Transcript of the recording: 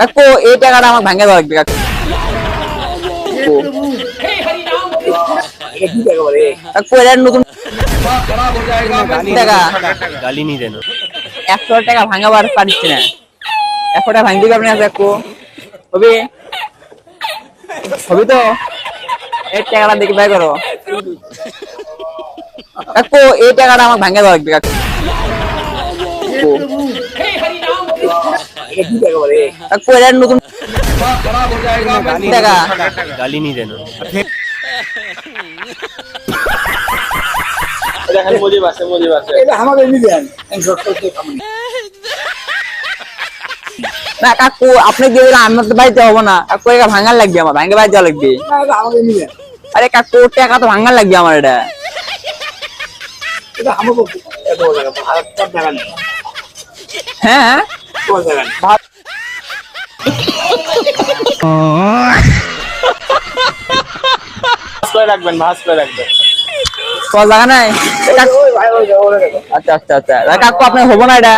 কাকু এই টাকাটা আমার ভাঙে দেওয়া লাগবে কাকু। কাকু এটা নতুন টাকা गाली नहीं देना। 100 টাকা ভাঙাবার পারছি না। 100 টাকা ভাঙতে পারবেন না কাকু? হবে হবে তো এই টাকাটা দেখে বাই করো কাকু। এই টাকাটা আমার ভাঙে দেওয়া লাগবে কাকু। কাকু এটা নতুন টাকা गाली नहीं देना। না কাকু আপনি দিয়ে দিলে আমার তো বাড়িতে হবো না কাকু। এটা ভাঙার লাগবে আমার, ভাঙে বাড়ি যাওয়া লাগবে। আরে কাকু টাকা তো ভাঙার লাগবে আমার। এটা হ্যাঁ রাখবেন ভাস করে রাখবেন। কল জায়গা নাই আচ্ছা আচ্ছা আচ্ছা কাকু আপনার হবো না এটা।